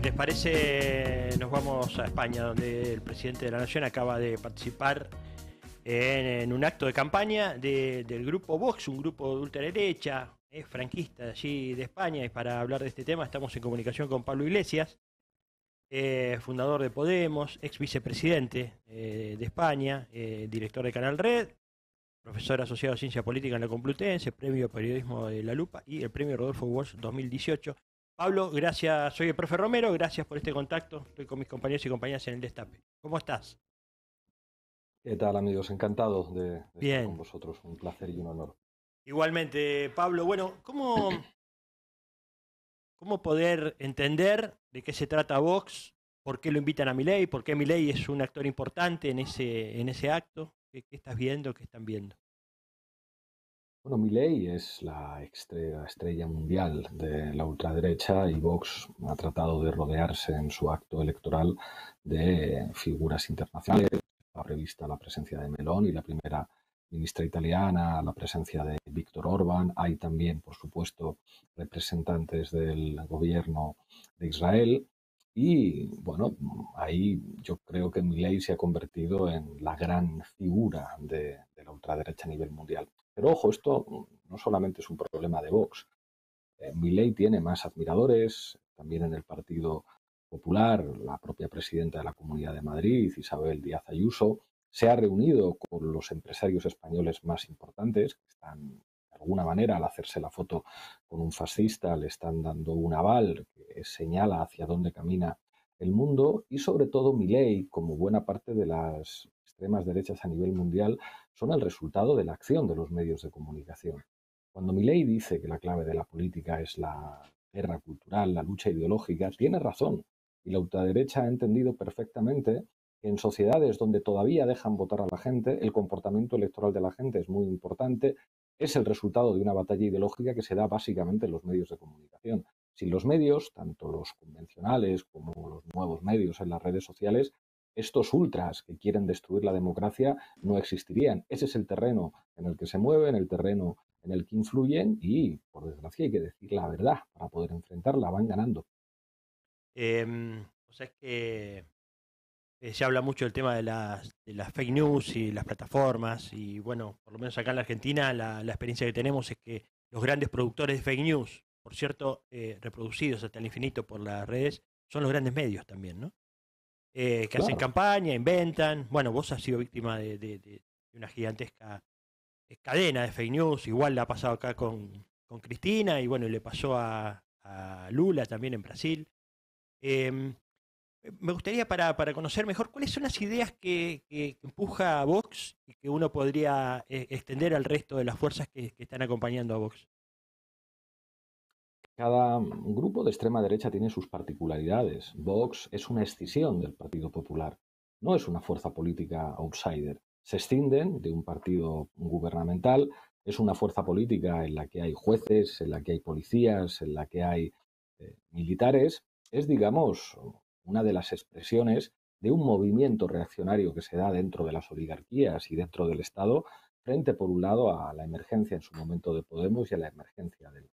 les parece, nos vamos a España, donde el presidente de la Nación acaba de participar en un acto de campaña del grupo Vox, un grupo de ultraderecha, franquista de allí de España. Y para hablar de este tema estamos en comunicación con Pablo Iglesias, fundador de Podemos, ex vicepresidente de España, director de Canal Red, profesor asociado a Ciencia Política en la Complutense, premio Periodismo de la Lupa y el premio Rodolfo Walsh 2018. Pablo, gracias, soy el profe Romero, gracias por este contacto. Estoy con mis compañeros y compañeras en el Destape. ¿Cómo estás? ¿Qué tal, amigos? Encantado de estar con Bien. vosotros. Un placer y un honor. Igualmente, Pablo, bueno, ¿cómo poder entender de qué se trata Vox? ¿Por qué lo invitan a Milei? ¿Por qué Milei es un actor importante en ese acto? ¿Qué estás viendo? ¿Qué están viendo? Bueno, Milei es la estrella mundial de la ultraderecha y Vox ha tratado de rodearse en su acto electoral de figuras internacionales. La prevista la presencia de Meloni, la primera ministra italiana, la presencia de Víctor Orbán. Hay también, por supuesto, representantes del gobierno de Israel. Y bueno, ahí yo creo que Milei se ha convertido en la gran figura de la ultraderecha a nivel mundial. Pero ojo, esto no solamente es un problema de Vox. Milei tiene más admiradores, también en el Partido Popular, la propia presidenta de la Comunidad de Madrid, Isabel Díaz Ayuso, se ha reunido con los empresarios españoles más importantes, que están, de alguna manera, al hacerse la foto con un fascista, le están dando un aval que señala hacia dónde camina el mundo, y sobre todo Milei, como buena parte de las extremas derechas a nivel mundial, son el resultado de la acción de los medios de comunicación. Cuando Milei dice que la clave de la política es la guerra cultural, la lucha ideológica, tiene razón. Y la ultraderecha ha entendido perfectamente que en sociedades donde todavía dejan votar a la gente, el comportamiento electoral de la gente es muy importante, es el resultado de una batalla ideológica que se da básicamente en los medios de comunicación. Sin los medios, tanto los convencionales como los nuevos medios en las redes sociales, estos ultras que quieren destruir la democracia no existirían. Ese es el terreno en el que se mueven, el terreno en el que influyen y, por desgracia, hay que decir la verdad, para poder enfrentarla, van ganando. O sea, es que se habla mucho del tema de las fake news y las plataformas, y bueno, por lo menos acá en la Argentina la experiencia que tenemos es que los grandes productores de fake news, por cierto, reproducidos hasta el infinito por las redes, son los grandes medios también, ¿no? Que hacen Claro, campaña, inventan. Bueno, vos has sido víctima de una gigantesca cadena de fake news, igual la ha pasado acá con Cristina, y bueno, le pasó a Lula también en Brasil. Eh, Me gustaría para conocer mejor cuáles son las ideas que empuja a Vox y que uno podría extender al resto de las fuerzas que están acompañando a Vox. cada grupo de extrema derecha tiene sus particularidades. Vox es una escisión del Partido Popular, no es una fuerza política outsider. Se escinden de un partido gubernamental, es una fuerza política en la que hay jueces, en la que hay policías, en la que hay militares. Es, digamos, una de las expresiones de un movimiento reaccionario que se da dentro de las oligarquías y dentro del Estado, frente, por un lado, a la emergencia en su momento de Podemos y a la emergencia del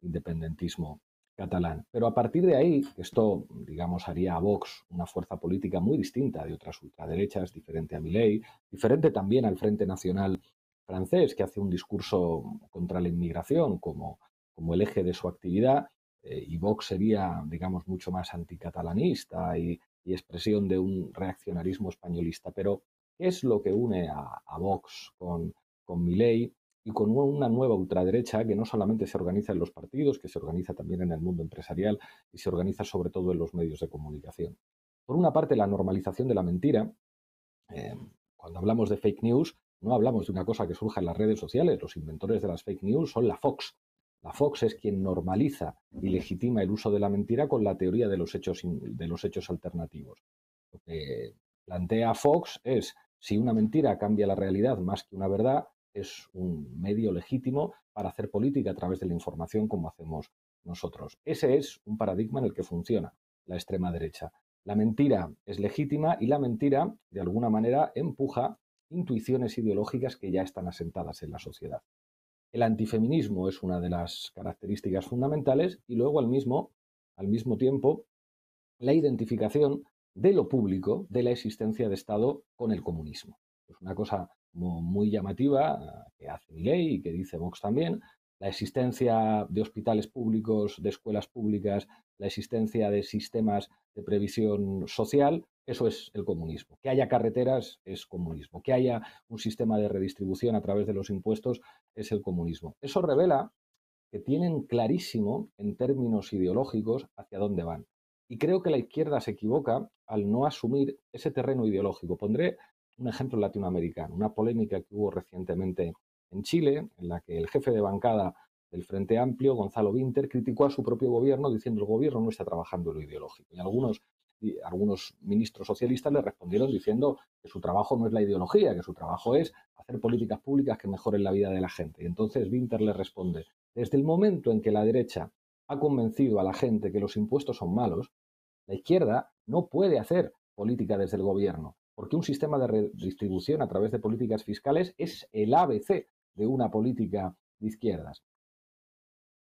independentismo catalán. Pero a partir de ahí, esto, digamos, haría a Vox una fuerza política muy distinta de otras ultraderechas, diferente a Milei, diferente también al Frente Nacional francés, que hace un discurso contra la inmigración como el eje de su actividad, y Vox sería, digamos, mucho más anticatalanista y expresión de un reaccionarismo españolista. Pero, ¿qué es lo que une a Vox con Milei y con una nueva ultraderecha que no solamente se organiza en los partidos, que se organiza también en el mundo empresarial y se organiza sobre todo en los medios de comunicación? Por una parte, la normalización de la mentira. Eh, Cuando hablamos de fake news, no hablamos de una cosa que surja en las redes sociales. Los inventores de las fake news son la Fox. La Fox es quien normaliza y legitima el uso de la mentira con la teoría de los hechos alternativos. Lo que plantea Fox es, si una mentira cambia la realidad más que una verdad, es un medio legítimo para hacer política a través de la información como hacemos nosotros. Ese es un paradigma en el que funciona la extrema derecha. La mentira es legítima y la mentira, de alguna manera, empuja intuiciones ideológicas que ya están asentadas en la sociedad. El antifeminismo es una de las características fundamentales y luego al mismo tiempo la identificación de lo público, de la existencia de Estado con el comunismo. Es una cosa muy llamativa que hace Milei y que dice Vox también. La existencia de hospitales públicos, de escuelas públicas, la existencia de sistemas de previsión social, eso es el comunismo. Que haya carreteras es comunismo. Que haya un sistema de redistribución a través de los impuestos es el comunismo. Eso revela que tienen clarísimo en términos ideológicos hacia dónde van. Y creo que la izquierda se equivoca al no asumir ese terreno ideológico. Pondré un ejemplo latinoamericano, una polémica que hubo recientemente en Chile, en la que el jefe de bancada del Frente Amplio, Gonzalo Vinter, criticó a su propio gobierno diciendo que el gobierno no está trabajando en lo ideológico. Y algunos ministros socialistas le respondieron diciendo que su trabajo no es la ideología, que su trabajo es hacer políticas públicas que mejoren la vida de la gente. Y entonces Vinter le responde: desde el momento en que la derecha ha convencido a la gente que los impuestos son malos, la izquierda no puede hacer política desde el gobierno, porque un sistema de redistribución a través de políticas fiscales es el ABC de una política de izquierdas.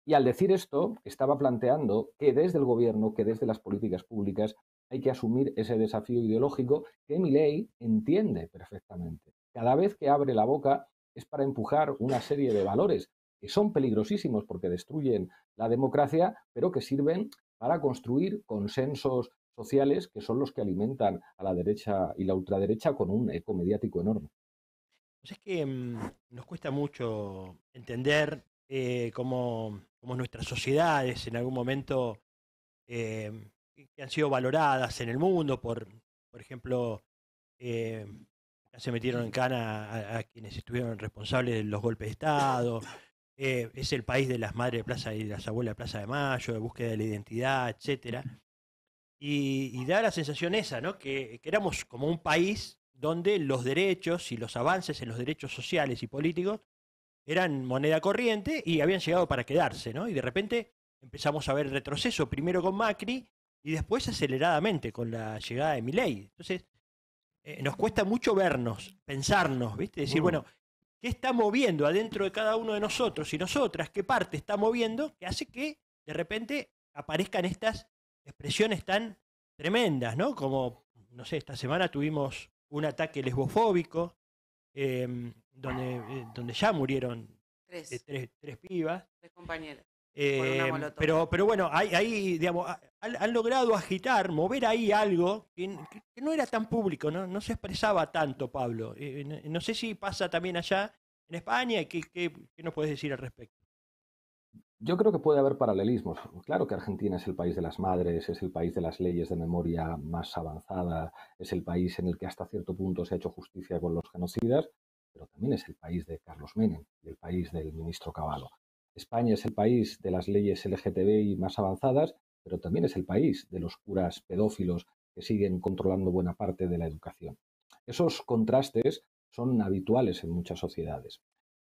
Y al decir esto, estaba planteando que desde el gobierno, que desde las políticas públicas, hay que asumir ese desafío ideológico que Milei entiende perfectamente. Cada vez que abre la boca es para empujar una serie de valores que son peligrosísimos porque destruyen la democracia, pero que sirven para construir consensos sociales que son los que alimentan a la derecha y la ultraderecha con un eco mediático enorme. Pues es que nos cuesta mucho entender cómo nuestras sociedades en algún momento eh, que han sido valoradas en el mundo por ejemplo, eh, ya se metieron en cana a quienes estuvieron responsables de los golpes de Estado. Es el país de las madres de plaza y de las abuelas de Plaza de Mayo, de búsqueda de la identidad, etcétera. Y da la sensación esa, ¿no? Que éramos como un país donde los derechos y los avances en los derechos sociales y políticos eran moneda corriente y habían llegado para quedarse, ¿no? Y de repente empezamos a ver retroceso, primero con Macri y después aceleradamente con la llegada de Milei. Entonces, nos cuesta mucho vernos, pensarnos, ¿viste? Decir, bueno, ¿qué está moviendo adentro de cada uno de nosotros y nosotras? ¿Qué parte está moviendo que hace que de repente aparezcan estas expresiones tan tremendas, ¿no? Como, no sé, esta semana tuvimos un ataque lesbofóbico, donde ya murieron Tres, tres pibas. tres compañeras. Por una molotov. Pero bueno, digamos, han logrado agitar, mover ahí algo que no era tan público, no se expresaba tanto, Pablo. No sé si pasa también allá en España. Y ¿qué nos puedes decir al respecto? Yo creo que puede haber paralelismos. Claro que Argentina es el país de las madres, es el país de las leyes de memoria más avanzada, es el país en el que hasta cierto punto se ha hecho justicia con los genocidas, pero también es el país de Carlos Menem y el país del ministro Cavallo. España es el país de las leyes LGTBI más avanzadas, pero también es el país de los curas pedófilos que siguen controlando buena parte de la educación. Esos contrastes son habituales en muchas sociedades.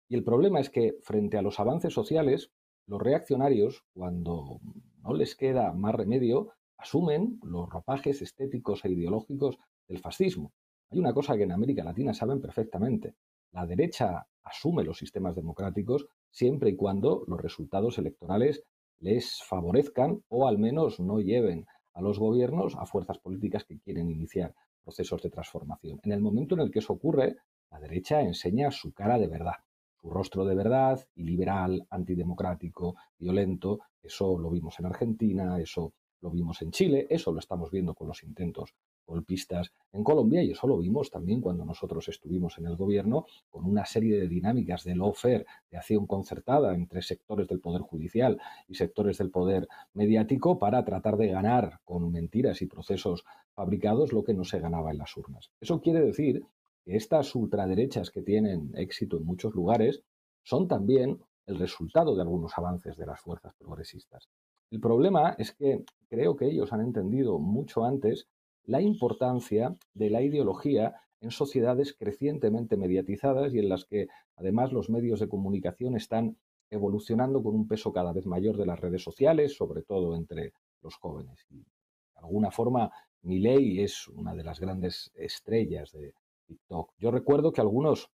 Y el problema es que frente a los avances sociales, los reaccionarios, cuando no les queda más remedio, asumen los ropajes estéticos e ideológicos del fascismo. Hay una cosa que en América Latina saben perfectamente. La derecha asume los sistemas democráticos siempre y cuando los resultados electorales les favorezcan o al menos no lleven a los gobiernos a fuerzas políticas que quieren iniciar procesos de transformación. En el momento en el que eso ocurre, la derecha enseña su cara de verdad, su rostro de verdad y liberal, antidemocrático, violento. Eso lo vimos en Argentina, eso lo vimos en Chile, eso lo estamos viendo con los intentos golpistas en Colombia y eso lo vimos también cuando nosotros estuvimos en el gobierno con una serie de dinámicas de lawfare, de acción concertada entre sectores del Poder Judicial y sectores del Poder Mediático para tratar de ganar con mentiras y procesos fabricados lo que no se ganaba en las urnas. Eso quiere decir que estas ultraderechas que tienen éxito en muchos lugares son también el resultado de algunos avances de las fuerzas progresistas. El problema es que creo que ellos han entendido mucho antes la importancia de la ideología en sociedades crecientemente mediatizadas y en las que además los medios de comunicación están evolucionando con un peso cada vez mayor de las redes sociales, sobre todo entre los jóvenes. Y de alguna forma, Milei es una de las grandes estrellas de TikTok. Yo recuerdo que algunos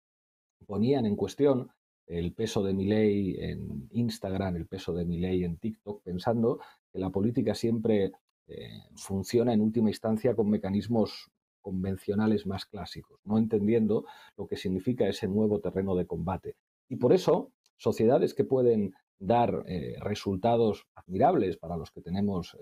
ponían en cuestión el peso de Milei en Instagram, el peso de Milei en TikTok, pensando que la política siempre funciona en última instancia con mecanismos convencionales más clásicos, no entendiendo lo que significa ese nuevo terreno de combate. Y por eso, sociedades que pueden dar resultados admirables para los que tenemos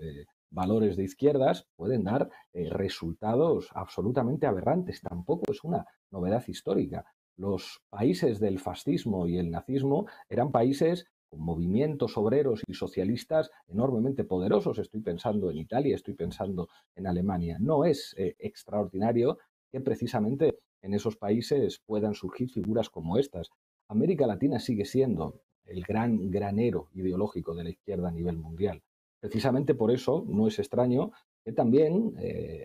valores de izquierdas, pueden dar resultados absolutamente aberrantes. Tampoco es una novedad histórica. Los países del fascismo y el nazismo eran países con movimientos obreros y socialistas enormemente poderosos. Estoy pensando en Italia, estoy pensando en Alemania. No es extraordinario que precisamente en esos países puedan surgir figuras como estas. América Latina sigue siendo el gran granero ideológico de la izquierda a nivel mundial. Precisamente por eso no es extraño que también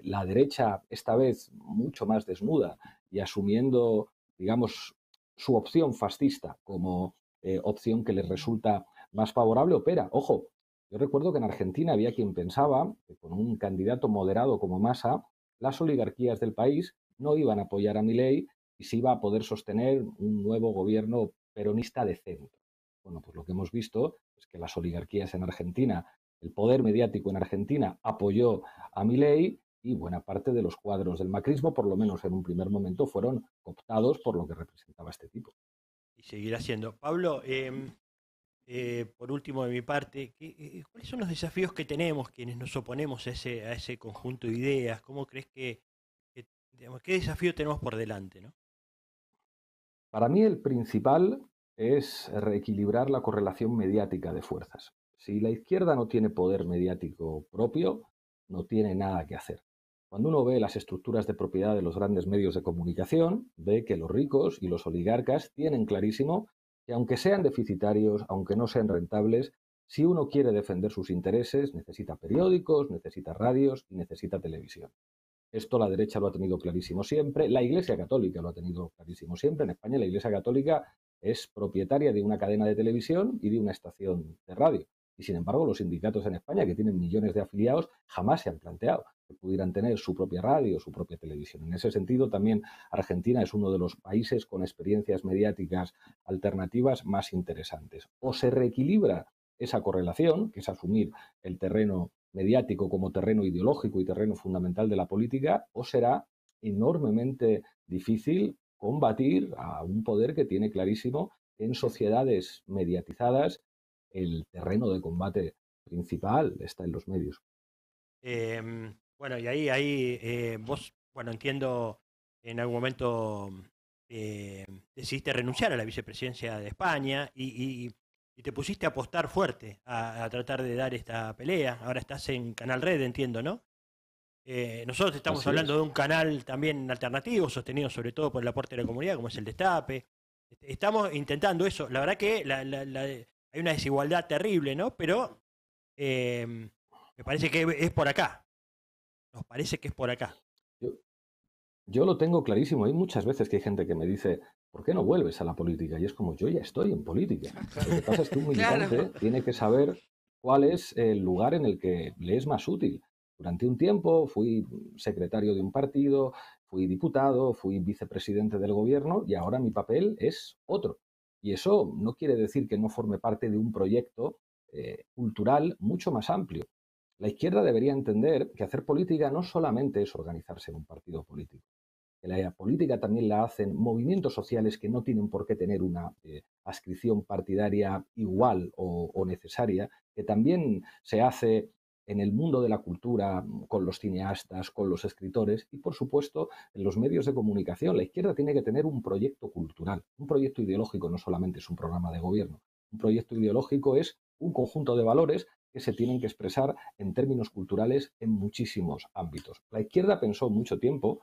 la derecha, esta vez mucho más desnuda y asumiendo, digamos, su opción fascista como opción que les resulta más favorable, opera. Ojo, yo recuerdo que en Argentina había quien pensaba que con un candidato moderado como Massa, las oligarquías del país no iban a apoyar a Milei y se iba a poder sostener un nuevo gobierno peronista de centro. Bueno, pues lo que hemos visto es que las oligarquías en Argentina, el poder mediático en Argentina apoyó a Milei y buena parte de los cuadros del macrismo, por lo menos en un primer momento, fueron cooptados por lo que representaba este tipo. Y seguirá siendo. Pablo, por último de mi parte, ¿cuáles son los desafíos que tenemos quienes nos oponemos a ese conjunto de ideas? ¿Cómo crees digamos, qué desafío tenemos por delante, ¿no? Para mí el principal es reequilibrar la correlación mediática de fuerzas. Si la izquierda no tiene poder mediático propio, no tiene nada que hacer. Cuando uno ve las estructuras de propiedad de los grandes medios de comunicación, ve que los ricos y los oligarcas tienen clarísimo que aunque sean deficitarios, aunque no sean rentables, si uno quiere defender sus intereses, necesita periódicos, necesita radios y necesita televisión. Esto la derecha lo ha tenido clarísimo siempre, la Iglesia Católica lo ha tenido clarísimo siempre. En España la Iglesia Católica es propietaria de una cadena de televisión y de una estación de radio. Y sin embargo, los sindicatos en España, que tienen millones de afiliados, jamás se han planteado que pudieran tener su propia radio, su propia televisión. En ese sentido, también Argentina es uno de los países con experiencias mediáticas alternativas más interesantes. O se reequilibra esa correlación, que es asumir el terreno mediático como terreno ideológico y terreno fundamental de la política, o será enormemente difícil combatir a un poder que tiene clarísimo que en sociedades mediatizadas el terreno de combate principal está en los medios. Bueno, y ahí vos, bueno, entiendo, en algún momento decidiste renunciar a la vicepresidencia de España y te pusiste a apostar fuerte a tratar de dar esta pelea. Ahora estás en Canal Red, entiendo, ¿no? Nosotros estamos hablando de un canal también alternativo, sostenido sobre todo por el aporte de la comunidad, como es el Destape. Estamos intentando eso. La verdad que hay una desigualdad terrible, ¿no? Pero me parece que es por acá. Nos parece que es por acá. Yo lo tengo clarísimo. Hay muchas veces que hay gente que me dice, ¿por qué no vuelves a la política? Y es como, yo ya estoy en política. Lo que pasa es que un militante Claro. tiene que saber cuál es el lugar en el que le es más útil. Durante un tiempo fui secretario de un partido, fui diputado, fui vicepresidente del gobierno y ahora mi papel es otro. Y eso no quiere decir que no forme parte de un proyecto cultural mucho más amplio. La izquierda debería entender que hacer política no solamente es organizarse en un partido político, que la política también la hacen movimientos sociales que no tienen por qué tener una adscripción partidaria igual o necesaria, que también se hace en el mundo de la cultura con los cineastas, con los escritores y, por supuesto, en los medios de comunicación. La izquierda tiene que tener un proyecto cultural. Un proyecto ideológico no solamente es un programa de gobierno. Un proyecto ideológico es un conjunto de valores que se tienen que expresar en términos culturales en muchísimos ámbitos. La izquierda pensó mucho tiempo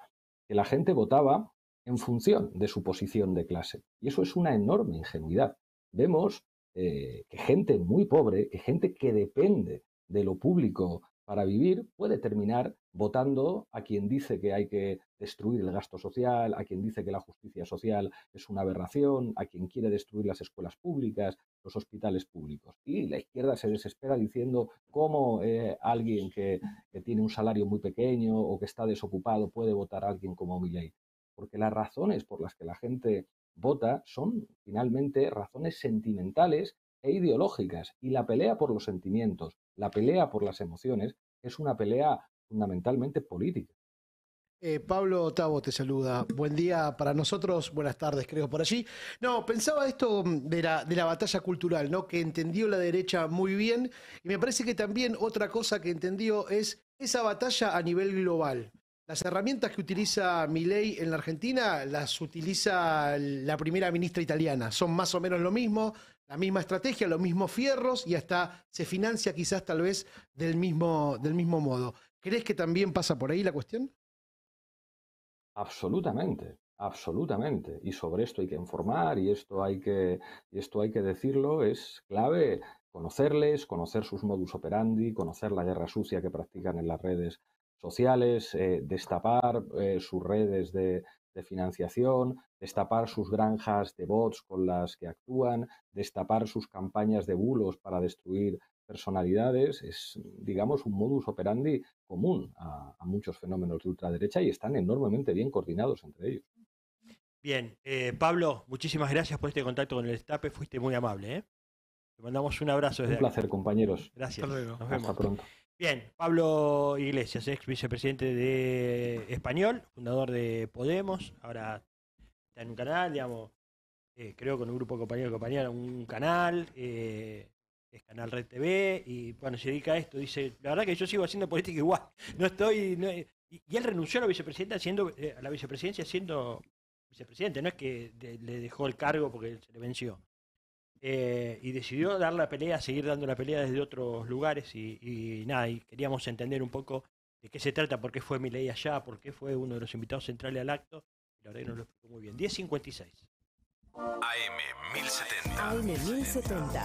que la gente votaba en función de su posición de clase. Y eso es una enorme ingenuidad. Vemos que gente muy pobre, que gente que depende de lo público para vivir, puede terminar votando a quien dice que hay que destruir el gasto social, a quien dice que la justicia social es una aberración, a quien quiere destruir las escuelas públicas, los hospitales públicos. Y la izquierda se desespera diciendo cómo alguien que tiene un salario muy pequeño o que está desocupado puede votar a alguien como Milei. Porque las razones por las que la gente vota son finalmente razones sentimentales e ideológicas. Y la pelea por los sentimientos, la pelea por las emociones es una pelea fundamentalmente política. Pablo Tabo te saluda. Buen día para nosotros, buenas tardes creo por allí. No, pensaba esto de la batalla cultural, ¿no? Que entendió la derecha muy bien y me parece que también otra cosa que entendió es esa batalla a nivel global. Las herramientas que utiliza Milei en la Argentina las utiliza la primera ministra italiana. Son más o menos lo mismo, la misma estrategia, los mismos fierros y hasta se financia quizás tal vez del mismo modo. ¿Crees que también pasa por ahí la cuestión? Absolutamente, absolutamente. Y sobre esto hay que informar y esto hay que decirlo. Es clave conocerles, conocer sus modus operandi, conocer la guerra sucia que practican en las redes sociales, destapar sus redes de financiación, destapar sus granjas de bots con las que actúan, destapar sus campañas de bulos para destruir personalidades. Es, digamos, un modus operandi común a muchos fenómenos de ultraderecha y están enormemente bien coordinados entre ellos. Bien, Pablo, muchísimas gracias por este contacto con el Destape, fuiste muy amable. Te mandamos un abrazo desde Un placer, aquí, compañeros. Gracias. Nos vemos. Hasta pronto. Bien, Pablo Iglesias, ex vicepresidente de Español, fundador de Podemos, ahora está en un canal, digamos, creo con un grupo de compañeros, un canal, es Canal Red TV, y bueno, se dedica a esto, dice, la verdad que yo sigo haciendo política igual, y él renunció a la vicepresidencia a la vicepresidencia siendo vicepresidente, no es que le dejó el cargo porque se le venció. Y decidió dar la pelea, seguir dando la pelea desde otros lugares y nada, y queríamos entender un poco de qué se trata, por qué fue Milei allá, por qué fue uno de los invitados centrales al acto, y la verdad que nos lo explicó muy bien. 10:56. AM 1070. AM 1070.